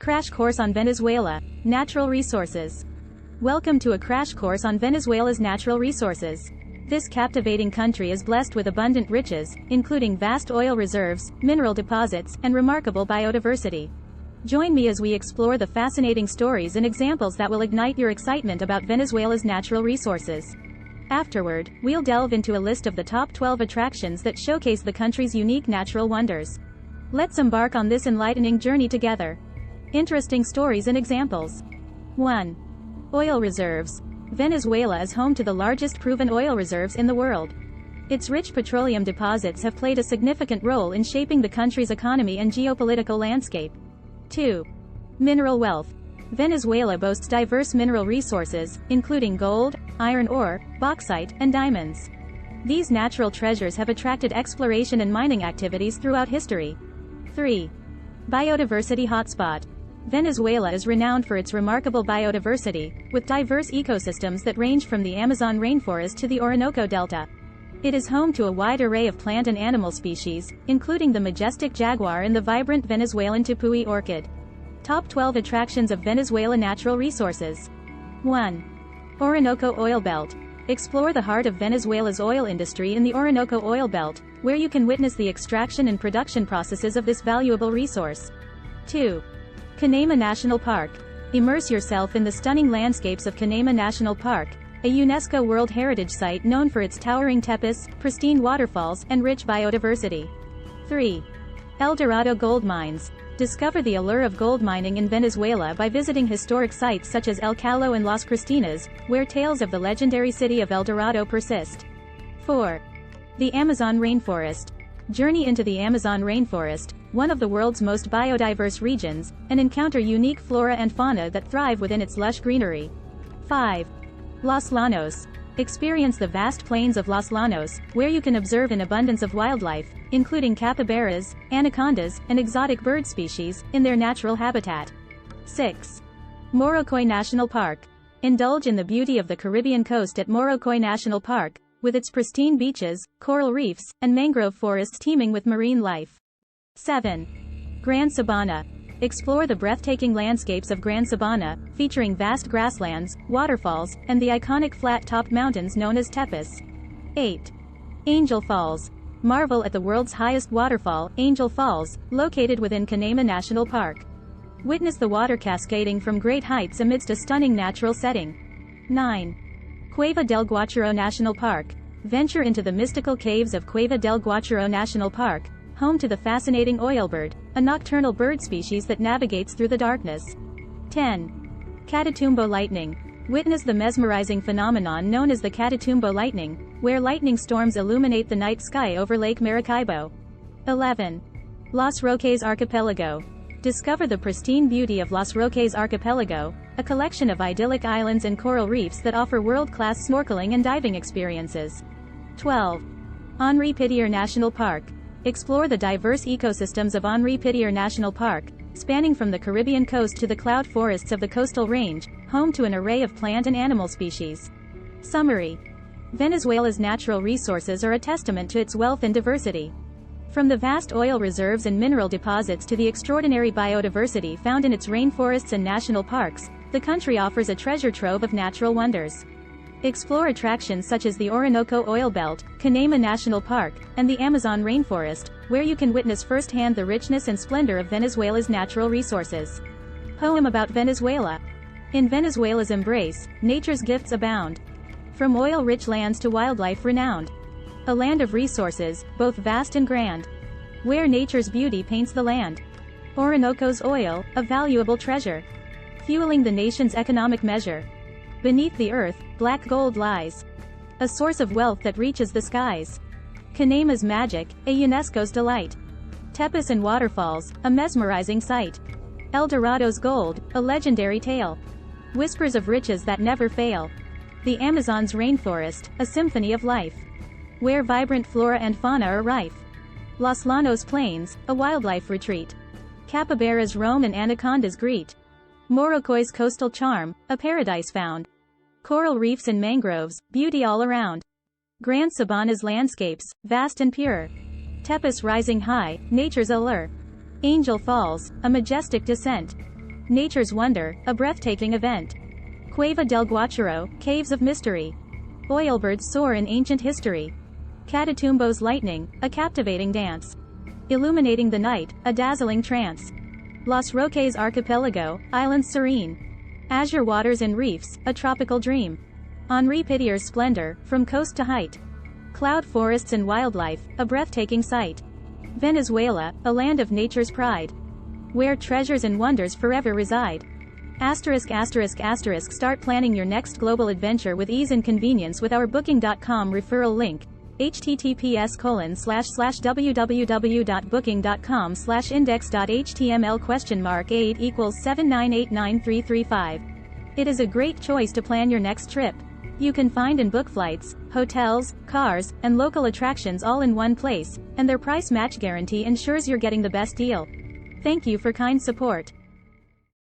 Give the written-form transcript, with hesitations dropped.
Crash Course on Venezuela, Natural Resources. Welcome to a crash course on Venezuela's natural resources. This captivating country is blessed with abundant riches, including vast oil reserves, mineral deposits, and remarkable biodiversity. Join me as we explore the fascinating stories and examples that will ignite your excitement about Venezuela's natural resources. Afterward, we'll delve into a list of the top 12 attractions that showcase the country's unique natural wonders. Let's embark on this enlightening journey together. Interesting stories and examples. 1. Oil reserves. Venezuela is home to the largest proven oil reserves in the world. Its rich petroleum deposits have played a significant role in shaping the country's economy and geopolitical landscape. 2. Mineral wealth. Venezuela boasts diverse mineral resources, including gold, iron ore, bauxite, and diamonds. These natural treasures have attracted exploration and mining activities throughout history. 3. Biodiversity hotspot. Venezuela is renowned for its remarkable biodiversity, with diverse ecosystems that range from the Amazon rainforest to the Orinoco Delta. It is home to a wide array of plant and animal species, including the majestic jaguar and the vibrant Venezuelan tepui orchid. Top 12 attractions of Venezuela natural resources. 1. Orinoco Oil Belt. Explore the heart of Venezuela's oil industry in the Orinoco Oil Belt, where you can witness the extraction and production processes of this valuable resource. 2. Canaima National Park. Immerse yourself in the stunning landscapes of Canaima National Park, a UNESCO World Heritage Site known for its towering tepes, pristine waterfalls, and rich biodiversity. 3. El Dorado Gold Mines. Discover the allure of gold mining in Venezuela by visiting historic sites such as El Calo and Las Cristinas, where tales of the legendary city of El Dorado persist. 4. The Amazon Rainforest. Journey into the Amazon rainforest, one of the world's most biodiverse regions, and encounter unique flora and fauna that thrive within its lush greenery. 5. Los Llanos. Experience the vast plains of Los Llanos, where you can observe an abundance of wildlife, including capybaras, anacondas, and exotic bird species, in their natural habitat. 6. Morrocoy National Park. Indulge in the beauty of the Caribbean coast at Morrocoy National Park, with its pristine beaches, coral reefs, and mangrove forests teeming with marine life. 7. Gran Sabana. Explore the breathtaking landscapes of Gran Sabana, featuring vast grasslands, waterfalls, and the iconic flat-topped mountains known as tepes. 8. Angel Falls. Marvel at the world's highest waterfall, Angel Falls, located within Canaima National Park. Witness the water cascading from great heights amidst a stunning natural setting. 9. Cueva del Guacharo National Park. Venture into the mystical caves of Cueva del Guacharo National Park, home to the fascinating oilbird, a nocturnal bird species that navigates through the darkness. 10. Catatumbo Lightning. Witness the mesmerizing phenomenon known as the Catatumbo Lightning, where lightning storms illuminate the night sky over Lake Maracaibo. 11. Los Roques Archipelago. Discover the pristine beauty of Los Roques Archipelago, a collection of idyllic islands and coral reefs that offer world-class snorkeling and diving experiences. 12. Henri Pittier National Park. Explore the diverse ecosystems of Henri Pittier National Park, spanning from the Caribbean coast to the cloud forests of the coastal range, home to an array of plant and animal species. Summary. Venezuela's natural resources are a testament to its wealth and diversity. From the vast oil reserves and mineral deposits to the extraordinary biodiversity found in its rainforests and national parks, the country offers a treasure trove of natural wonders. Explore attractions such as the Orinoco Oil Belt, Canaima National Park, and the Amazon rainforest, where you can witness firsthand the richness and splendor of Venezuela's natural resources. Poem about Venezuela. In Venezuela's embrace, nature's gifts abound. From oil-rich lands to wildlife renowned. A land of resources, both vast and grand. Where nature's beauty paints the land. Orinoco's oil, a valuable treasure. Fueling the nation's economic measure. Beneath the earth, black gold lies. A source of wealth that reaches the skies. Canaima's magic, a UNESCO's delight. Tepes and waterfalls, a mesmerizing sight. El Dorado's gold, a legendary tale. Whispers of riches that never fail. The Amazon's rainforest, a symphony of life. Where vibrant flora and fauna are rife. Los Llanos Plains, a wildlife retreat. Capybaras roam and anacondas greet. Morrocoy's coastal charm, a paradise found. Coral reefs and mangroves, beauty all around. Gran Sabana's landscapes, vast and pure. Tepes rising high, nature's allure. Angel Falls, a majestic descent. Nature's Wonder, a breathtaking event. Cueva del Guacharo, Caves of Mystery. Oilbirds soar in ancient history. Catatumbo's Lightning, a captivating dance. Illuminating the Night, a dazzling trance. Los Roques Archipelago, Islands Serene. Azure Waters and Reefs, a tropical dream. Henri Pitier's Splendor, From Coast to Height. Cloud Forests and Wildlife, a breathtaking sight. Venezuela, a land of nature's pride. Where treasures and wonders forever reside. Start planning your next global adventure with ease and convenience with our Booking.com referral link. https://www.booking.com/index.html?8 equals 7989335. It is a great choice to plan your next trip. You can find and book flights, hotels, cars, and local attractions all in one place, and their price match guarantee ensures you're getting the best deal. Thank you for kind support.